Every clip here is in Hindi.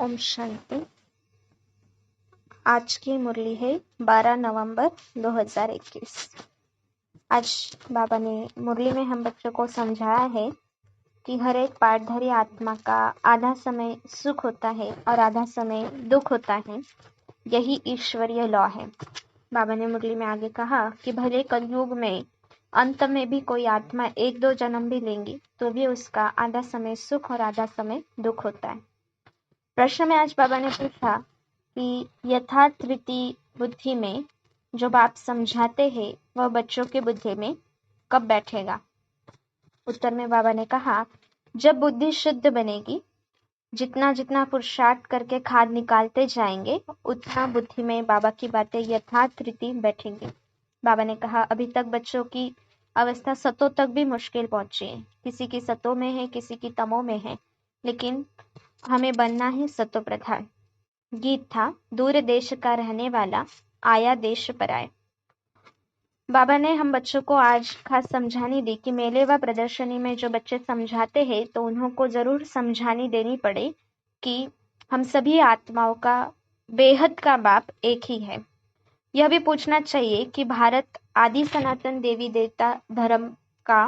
ओम शांति। आज की मुरली है 12 नवंबर 2021। आज बाबा ने मुरली में हम बच्चों को समझाया है कि हर एक पाठधारी आत्मा का आधा समय सुख होता है और आधा समय दुख होता है। यही ईश्वरीय लॉ है। बाबा ने मुरली में आगे कहा कि भले कलयुग में अंत में भी कोई आत्मा 1-2 जन्म भी लेंगी तो भी उसका आधा समय सुख और आधा समय दुख होता है। प्रश्न में आज बाबा ने पूछा कि यथार्थ रीति बुद्धि में जो बाप समझाते हैं वह बच्चों की बुद्धि में कब बैठेगा। उत्तर में बाबा ने कहा, जब बुद्धि शुद्ध बनेगी, जितना जितना पुरुषार्थ करके खाद निकालते जाएंगे उतना बुद्धि में बाबा की बातें यथार्थ रीति बैठेंगी। बाबा ने कहा, अभी तक बच्चों की अवस्था सतों तक भी मुश्किल पहुंची है। किसी की सतों में है, किसी की तमों में है, लेकिन हमें बनना है सतो प्रधान। गीत था, दूर देश का रहने वाला आया देश पर आए। बाबा ने हम बच्चों को आज खास समझानी दी कि मेले व प्रदर्शनी में जो बच्चे समझाते हैं तो उन्हों को जरूर समझानी देनी पड़े कि हम सभी आत्माओं का बेहद का बाप एक ही है। यह भी पूछना चाहिए कि भारत आदि सनातन देवी देवता धर्म का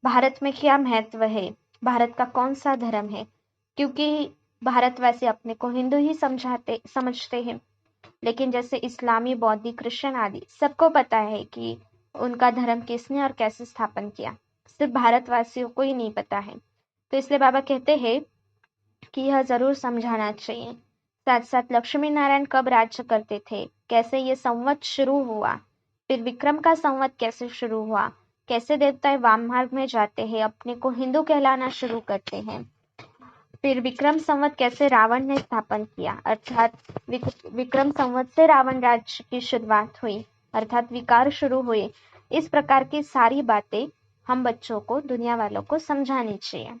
भारत में क्या महत्व है, भारत का कौन सा धर्म है, क्योंकि भारतवासी अपने को हिंदू ही समझते हैं, लेकिन जैसे इस्लामी, बौद्ध, क्रिश्चियन आदि सबको पता है कि उनका धर्म किसने और कैसे स्थापन किया, सिर्फ भारतवासियों को ही नहीं पता है। तो इसलिए बाबा कहते हैं कि यह जरूर समझाना चाहिए। साथ साथ लक्ष्मी नारायण कब राज्य करते थे, कैसे ये संवत शुरू हुआ, फिर विक्रम का संवत कैसे शुरू हुआ, कैसे देवता वाम मार्ग में जाते हैं, अपने को हिंदू कहलाना शुरू करते हैं, फिर विक्रम संवत कैसे रावण ने स्थापन किया, अर्थात विक्रम संवत से रावण राज्य की शुरुआत हुई, अर्थात विकार शुरू हुए। इस प्रकार की सारी बातें हम बच्चों को, दुनिया वालों को समझानी चाहिए।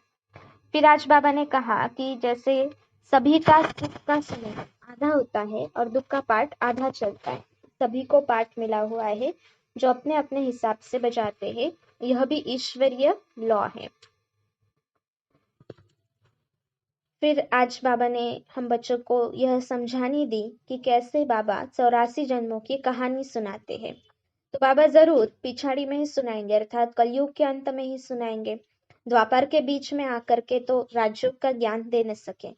फिर आज बाबा ने कहा कि जैसे सभी का सुख का समय आधा होता है और दुख का पाठ आधा चलता है, सभी को पाठ मिला हुआ है जो अपने अपने हिसाब से बजाते हैं। यह भी ईश्वरीय लॉ है। फिर आज बाबा ने हम बच्चों को यह समझानी दी कि कैसे बाबा 84 जन्मों की कहानी सुनाते हैं। तो बाबा जरूर पिछाड़ी में ही सुनाएंगे, अर्थात कलयुग के अंत में ही सुनाएंगे। द्वापर के बीच में आकर के तो राज्यों का ज्ञान दे न सके,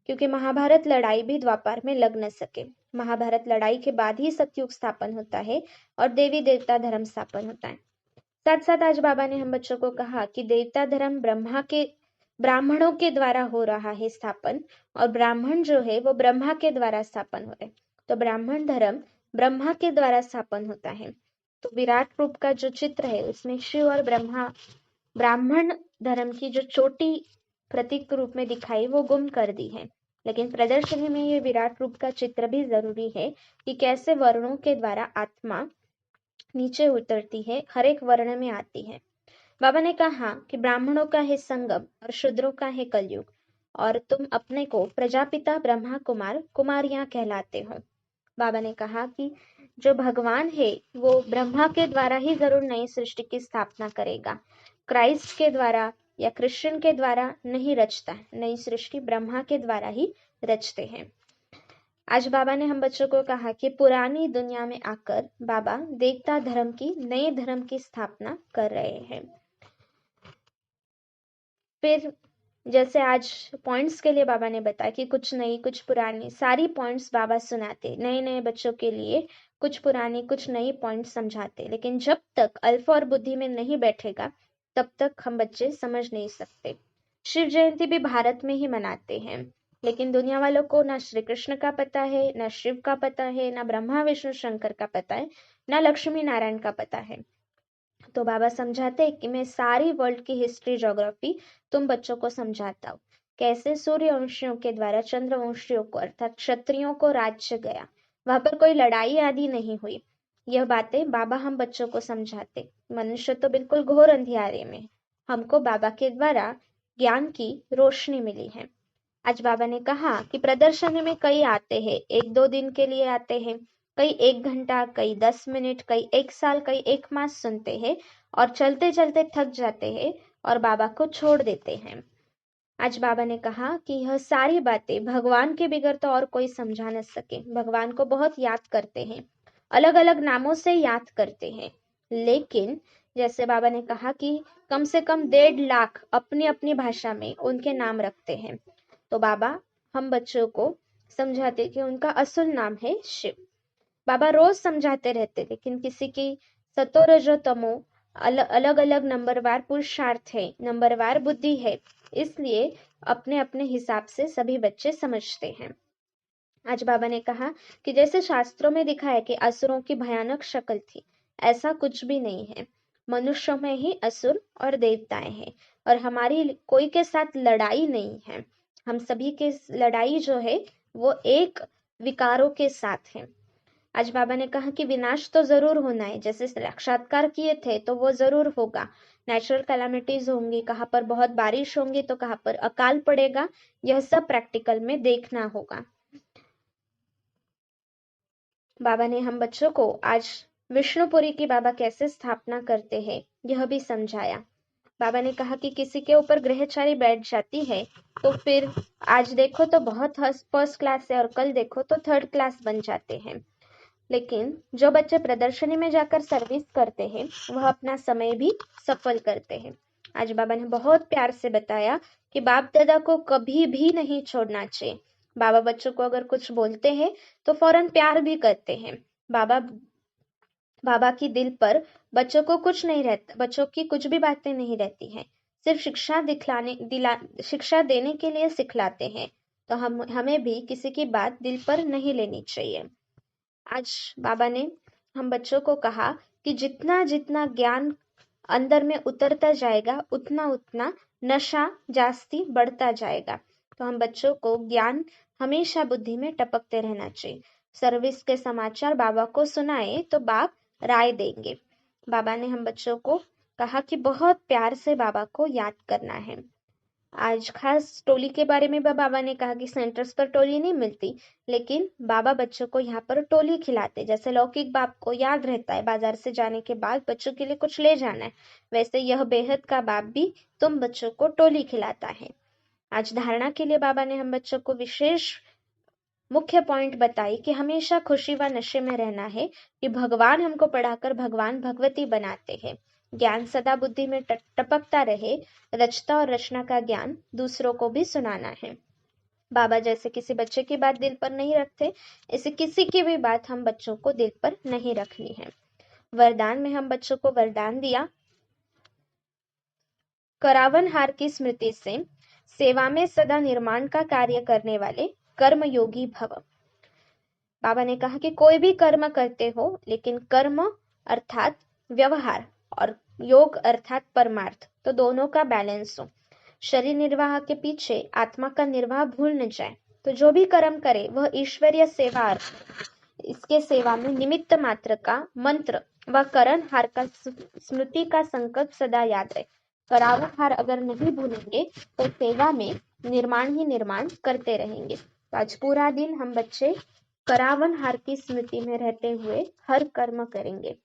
क्योंकि महाभारत लड़ाई भी द्वापर में लग न सके। महाभारत लड़ाई के बाद ही सतयुग स्थापन होता है और देवी देवता धर्म स्थापन होता है। साथ साथ आज बाबा ने हम बच्चों को कहा कि देवता धर्म ब्राह्मणों के द्वारा हो रहा है स्थापन, और ब्राह्मण जो है वो ब्रह्मा के द्वारा स्थापन हो रहे। तो ब्राह्मण धर्म ब्रह्मा के द्वारा स्थापन होता है। तो विराट रूप का जो चित्र है उसमें शिव और ब्रह्मा ब्राह्मण धर्म की जो चोटी प्रतीक रूप में दिखाई वो गुम कर दी है। लेकिन प्रदर्शनी में ये विराट रूप का चित्र भी जरूरी है कि कैसे वर्णों के द्वारा आत्मा नीचे उतरती है, हर एक वर्ण में आती है। बाबा ने कहा कि ब्राह्मणों का है संगम और शूद्रों का है कलयुग, और तुम अपने को प्रजापिता ब्रह्मा कुमार कुमारियां कहलाते हो। बाबा ने कहा कि जो भगवान है वो ब्रह्मा के द्वारा ही जरूर नई सृष्टि की स्थापना करेगा, क्राइस्ट के द्वारा या क्रिश्चियन के द्वारा नहीं रचता। नई सृष्टि ब्रह्मा के द्वारा ही रचते हैं। आज बाबा ने हम बच्चों को कहा कि पुरानी दुनिया में आकर बाबा देवता धर्म की, नए धर्म की स्थापना कर रहे हैं। फिर जैसे आज पॉइंट्स के लिए बाबा ने बताया कि कुछ नई कुछ पुरानी सारी पॉइंट्स बाबा सुनाते, नए नए बच्चों के लिए कुछ पुरानी कुछ नई पॉइंट्स समझाते। लेकिन जब तक अल्फा और बुद्धि में नहीं बैठेगा तब तक हम बच्चे समझ नहीं सकते। शिव जयंती भी भारत में ही मनाते हैं, लेकिन दुनिया वालों को ना श्री कृष्ण का पता है, ना शिव का पता है, ना ब्रह्मा विष्णु शंकर का पता है, ना लक्ष्मी नारायण का पता है। तो बाबा समझाते हैं कि मैं सारी वर्ल्ड की हिस्ट्री, ज्योग्राफी तुम बच्चों को समझाता हूँ। कैसे सूर्यवंशियों के द्वारा चंद्रवंशियों को, अर्थात क्षत्रियों को राज्य गया, वहां पर कोई लड़ाई आदि नहीं हुई। यह बातें बाबा हम बच्चों को समझाते। मनुष्य तो बिल्कुल घोर अंधियारे में, हमको बाबा के द्वारा ज्ञान की रोशनी मिली है। आज बाबा ने कहा कि प्रदर्शनी में कई आते हैं, 1-2 दिन के लिए आते हैं, कई 1 घंटा, कई 10 मिनट, कई 1 साल, कई 1 मास सुनते हैं और चलते चलते थक जाते हैं और बाबा को छोड़ देते हैं। आज बाबा ने कहा कि यह सारी बातें भगवान के बगैर तो और कोई समझा न सके। भगवान को बहुत याद करते हैं, अलग अलग नामों से याद करते हैं, लेकिन जैसे बाबा ने कहा कि कम से कम 1.5 लाख अपनी अपनी भाषा में उनके नाम रखते हैं। तो बाबा हम बच्चों को समझाते कि उनका असल नाम है शिव। बाबा रोज समझाते रहते, लेकिन किसी की सतो रजो तमो अलग अलग नंबरवार पुरुषार्थ है, नंबरवार बुद्धि है, इसलिए अपने अपने हिसाब से सभी बच्चे समझते हैं। आज बाबा ने कहा कि जैसे शास्त्रों में दिखा है कि असुरों की भयानक शक्ल थी, ऐसा कुछ भी नहीं है। मनुष्यों में ही असुर और देवताएं हैं, और हमारी कोई के साथ लड़ाई नहीं है। हम सभी के लड़ाई जो है वो एक विकारों के साथ है। आज बाबा ने कहा कि विनाश तो जरूर होना है, जैसे साक्षात्कार किए थे तो वो जरूर होगा। नेचुरल कैलामिटीज होंगी, कहाँ पर बहुत बारिश होंगी तो कहाँ पर अकाल पड़ेगा, यह सब प्रैक्टिकल में देखना होगा। बाबा ने हम बच्चों को आज विष्णुपुरी की बाबा कैसे स्थापना करते हैं यह भी समझाया। बाबा ने कहा कि किसी के ऊपर ग्रहचारी बैठ जाती है तो फिर आज देखो तो बहुत फर्स्ट क्लास है और कल देखो तो थर्ड क्लास बन जाते हैं। लेकिन जो बच्चे प्रदर्शनी में जाकर सर्विस करते हैं वह अपना समय भी सफल करते हैं। आज बाबा ने बहुत प्यार से बताया कि बाप दादा को कभी भी नहीं छोड़ना चाहिए। बाबा बच्चों को अगर कुछ बोलते हैं तो फौरन प्यार भी करते हैं। बाबा की दिल पर बच्चों को कुछ नहीं रहता, बच्चों की कुछ भी बातें नहीं रहती हैं, सिर्फ शिक्षा देने के लिए सिखलाते हैं। तो हमें भी किसी की बात दिल पर नहीं लेनी चाहिए। आज बाबा ने हम बच्चों को कहा कि जितना जितना ज्ञान अंदर में उतरता जाएगा उतना उतना नशा जास्ती बढ़ता जाएगा। तो हम बच्चों को ज्ञान हमेशा बुद्धि में टपकते रहना चाहिए। सर्विस के समाचार बाबा को सुनाए तो बाप राय देंगे। बाबा ने हम बच्चों को कहा कि बहुत प्यार से बाबा को याद करना है। आज खास टोली के बारे में बाबा ने कहा कि सेंटर्स पर टोली नहीं मिलती, लेकिन बाबा बच्चों को यहाँ पर टोली खिलाते। जैसे लौकिक बाप को याद रहता है बाजार से जाने के बाद बच्चों के लिए कुछ ले जाना है, वैसे यह बेहद का बाप भी तुम बच्चों को टोली खिलाता है। आज धारणा के लिए बाबा ने हम बच्चों को विशेष मुख्य पॉइंट बताई कि हमेशा खुशी व नशे में रहना है, कि भगवान हमको पढ़ाकर भगवान भगवती बनाते हैं। ज्ञान सदा बुद्धि में टपकता रहे, रचता और रचना का ज्ञान दूसरों को भी सुनाना है। बाबा जैसे किसी बच्चे की बात दिल पर नहीं रखते, ऐसे किसी की भी बात हम बच्चों को दिल पर नहीं रखनी है। वरदान में हम बच्चों को वरदान दिया, करावन हार की स्मृति से सेवा में सदा निर्माण का कार्य करने वाले कर्म योगी भव। बाबा ने कहा कि कोई भी कर्म करते हो, लेकिन कर्म अर्थात व्यवहार और योग अर्थात परमार्थ, तो दोनों का बैलेंस हो। शरीर निर्वाह के पीछे आत्मा का निर्वाह भूल न जाए। तो जो भी कर्म करे वह ईश्वरीय सेवा, इसके सेवा में निमित्त मात्र का मंत्र व करण हार का स्मृति का संकल्प सदा याद रहे। करावन हार अगर नहीं भूलेंगे तो सेवा में निर्माण ही निर्माण करते रहेंगे। तो आज पूरा दिन हम बच्चे करावन हार की स्मृति में रहते हुए हर कर्म करेंगे।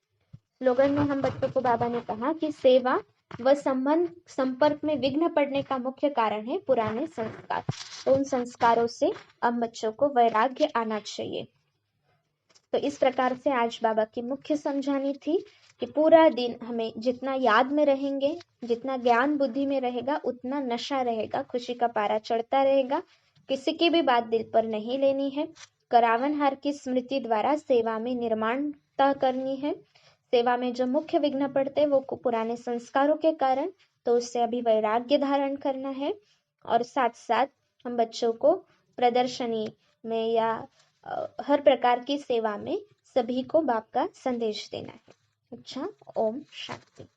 स्लोगन में हम बच्चों को बाबा ने कहा कि सेवा व संपर्क में विघ्न पड़ने का मुख्य कारण है पुराने संस्कार। तो उन संस्कारों से हम बच्चों को वैराग्य आना चाहिए। तो इस प्रकार से आज बाबा की मुख्य समझानी थी कि पूरा दिन हमें जितना याद में रहेंगे, जितना ज्ञान बुद्धि में रहेगा, उतना नशा रहेगा, खुशी का पारा चढ़ता रहेगा। किसी की भी बात दिल पर नहीं लेनी है। करावन हार की स्मृति द्वारा सेवा में निर्माणता करनी है। सेवा में जो मुख्य विघ्न पड़ते वो पुराने संस्कारों के कारण, तो उससे अभी वैराग्य धारण करना है। और साथ साथ हम बच्चों को प्रदर्शनी में या हर प्रकार की सेवा में सभी को बाप का संदेश देना है। अच्छा, ओम शांति।